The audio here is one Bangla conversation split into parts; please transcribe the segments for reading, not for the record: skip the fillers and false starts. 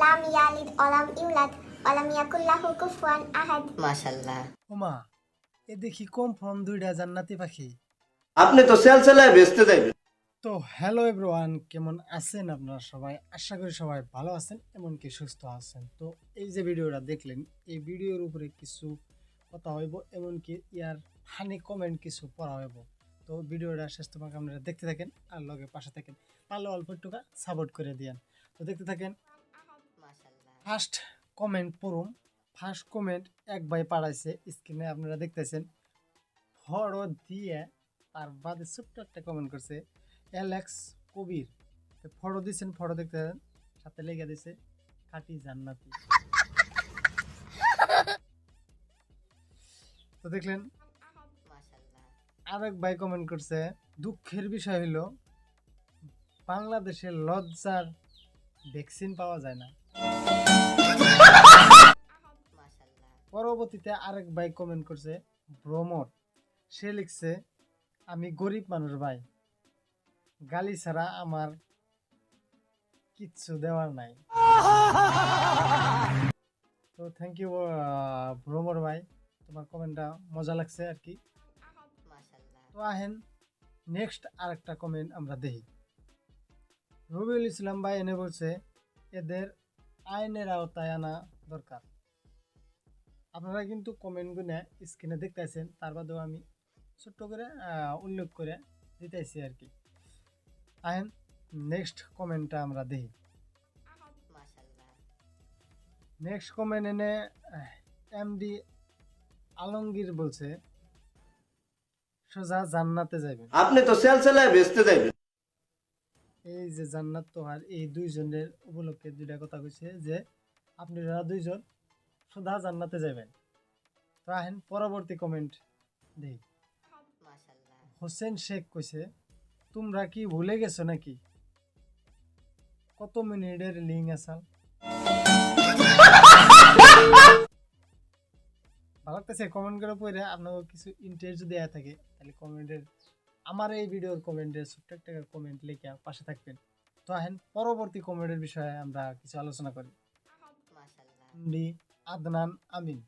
লাম ইয়ালিদ ওয়ালাম ইউলাদ ওয়ালাম ইয়াকুল লাহু কুফুয়ান আহাদ। মাশাল্লাহ। ওমা, এ দেখি কম ফর্ম দুইটা জান্নাতি পাখি। আপনি তো সেলসেলায় বেচতে যাইবেন। তো হ্যালো এভরিওয়ান, কেমন আছেন আপনারা সবাই? আশা করি সবাই ভালো আছেন, এমনকি সুস্থ আছেন। তো এই যে ভিডিওটা দেখলেন, এই ভিডিওর উপরে কিছু কথা হইব, এমনকি ইয়ার ফানি কমেন্ট কিছু পড়া হইব। তো ভিডিওটা শেষ তোমাকে আপনারা দেখতে থাকেন আর লগে পাশে থাকেন, পারলে অল্প একটুকা সাপোর্ট করে দিয়েন। তো দেখতে থাকেন। মাশাল্লাহ। ফার্স্ট কমেন্ট পড়ুম। ফার্স্ট কমেন্ট এক ভাই পাঠাইছে, স্ক্রিনে আপনারা দেখতেছেন। ফটো দিয়ে তার বাদে ছোট্ট একটা কমেন্ট করছে অ্যালেক্স কবির। ফটো দিচ্ছেন, ফটো দেখতে সাথে লেগে দিছে খাঁটি জান্নাতি। তো দেখলেন। মাশাল্লাহ। আরেক ভাই কমেন্ট করছে, দুঃখের বিষয় হলো বাংলাদেশে লজ্জার ভ্যাকসিন পাওয়া যায় না। মাশাল্লাহ। পরবর্তীতে আরেক ভাই কমেন্ট করছে ভ্রমর। সে লিখছে, আমি গরিব মানুষ ভাই, গালি ছাড়া আমার কিচ্ছু দেওয়ার নাই। তো থ্যাংক ইউ ভ্রমর ভাই, তোমার কমেন্টটা মজা লাগছে আর কি। মাশাল্লাহ। তো আহেন নেক্সট আরেকটা কমেন্ট আমরা দেখি। রবিউল ইসলাম ভাই এনে বলছে, এদের আইনের আওতায় আনা দরকার। আপনারা কিন্তু কমেন্টগুলো স্ক্রিনে দেখতেছেন, তার বাদেও আমি ছোট্ট করে উল্লেখ করে দিতেছি আর কি। আহেন নেক্সট কমেন্টটা আমরা দেখি। মাশাল্লাহ। নেক্সট কমেন্ট এনে এমডি আলমগীর বলছে, সোজা জান্নাতে যাবেন। আপনি তো সেলসেলায় বেচতে যাইবেন। এই যে জান্নাত তোহার, এই দুইজনের উপলক্ষে দুইটা কথা কইছে যে আপনারা দুইজন সোজা জান্নাতে যাবেন। তো আহেন পরবর্তী কমেন্ট দেখি। মাশাল্লাহ। হোসেন শেখ কইছে, তোমরা কি ভুলে গেছো নাকি কত মিনিটের লিঙ্ক আসাল? ভালো লাগতেছে কমেন্ট করে পড়ে। আপনার কিছু ইন্টারেস্ট যদি দেওয়া থাকে তাহলে কমেন্টের, আমার এই ভিডিওর কমেন্টের ছোট্ট একটা কমেন্ট লিখে পাশে থাকবেন। তো আহেন পরবর্তী কমেন্টের বিষয়ে আমরা কিছু আলোচনা করি। মাশাল্লাহ। এমডি আদনান আমিন।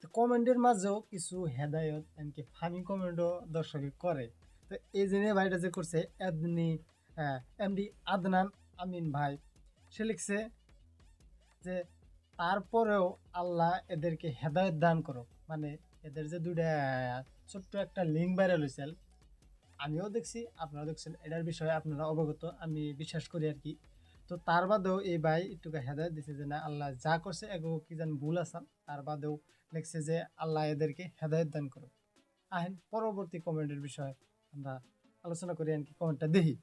তো কমেন্টের মাঝেও কিছু হেদায়ত এমনকি ফানি কমেন্টও দর্শকে করে। তো এই জন্য ভাইটা যে করছে এমডি আদনান আমিন ভাই, সে লিখছে যে তারপরেও আল্লাহ এদেরকে হেদায়ত দান করো। মানে এদের যে দুইটা ছোট্ট একটা লিঙ্ক ভাইরাল হয়েছে, আমিও দেখছি আপনারাও দেখছেন, এটার বিষয়ে আপনারা অবগত, আমি বিশ্বাস করি আর কি। তো তার বাদেও এই ভাই একটু হেদায়ত দিছে যে না, আল্লাহ যা করছে এগুলো কি যেন ভুল আসাম, তার বাদেও লিখছে যে আল্লাহ এদেরকে হেদায়ত দান করো। আহেন পরবর্তী কমেন্টের বিষয়ে আমরা আলোচনা করি আর কি। কমেন্টটা দেখি।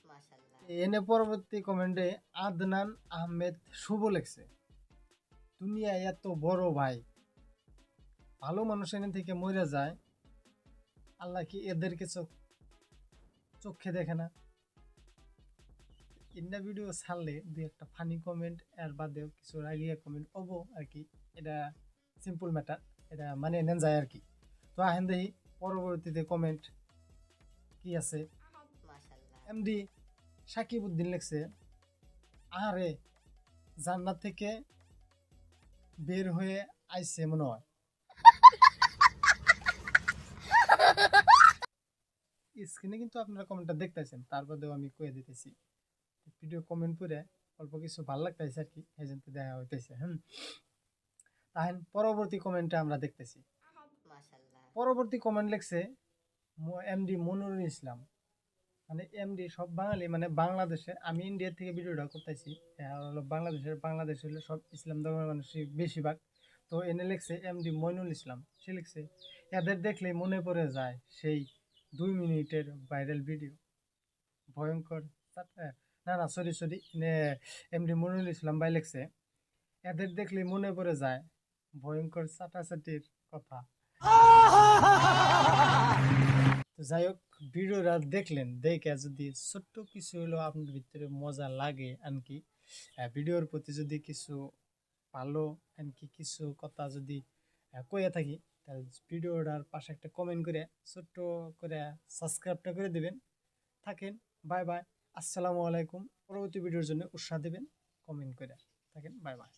মাশাল্লাহ। এনে পরবর্তী কমেন্টে আদনান আহমেদ শুভ লিখছে, দুনিয়া এত বড় ভাই, ভালো মানুষ এনে থেকে মরে যায়, আল্লাহ কি এদেরকে চোখে দেখে না? ইন্ডা ভিডিও ছাড়লে দুই একটা ফানি কমেন্ট এর বাদেও কিছু রাগিয়া কমেন্ট হবো আর কি। এটা সিম্পল ম্যাটার, এটা মানে নেন যায় আর কি। তো আহেন দেখি পরবর্তীতে কমেন্ট কি আছে। মাশাল্লাহ। এমডি সাকিব উদ্দিন লিখছে, আরে জান্নাত থেকে বের হয়ে আইছে মনে হয়। স্ক্রিনে কিন্তু আপনারা কমেন্টটা দেখতেছেন, তার বাদেও আমি কয়ে দিতেছি। ভিডিও কমেন্ট করে অল্প কিছু ভালো লাগতেছে আর কি, এই জন্য দেখা হইতেছে। তাহলে পরবর্তী কমেন্টটা আমরা দেখতেছি। মাশাল্লাহ। পরবর্তী কমেন্ট লিখছে এমডি মনিরুল ইসলাম। মানে এমডি সব বাঙালি, মানে বাংলাদেশে, আমি ইন্ডিয়া থেকে ভিডিওটা করতেছি, হলো বাংলাদেশ হলো সব ইসলাম ধর্মের মানুষই বেশিরভাগ। তো এনে লিখছে এমডি মইনুল ইসলাম, সে লিখছে, এদের দেখলে মনে পড়ে যায় সেই 2 মিনিটের ভাইরাল ভিডিও, ভয়ঙ্কর। না সরি, এমডি মনিরুল ইসলাম ভাই লিখছে, এদের দেখলে মনে পড়ে যায় ভয়ঙ্কর চাটাচাটির কথা। তো যাই হোক, ভিডিওটা দেখলেন, দেখে যদি ছোট্ট কিছু হলো আপনার ভিতরে মজা লাগে আনকি, ভিডিওর প্রতি যদি কিছু ভালো আনকি কিছু কথা যদি কইয়া থাকি, তাহলে ভিডিওটার পাশে একটা কমেন্ট করে ছোট্ট করে সাবস্ক্রাইবটা করে দিবেন। থাকেন, বাই বাই, আসসালামু আলাইকুম। পরবর্তী ভিডিওর জন্য উৎসাহ দেবেন। কমেন্ট করে থাকেন। Bye bye.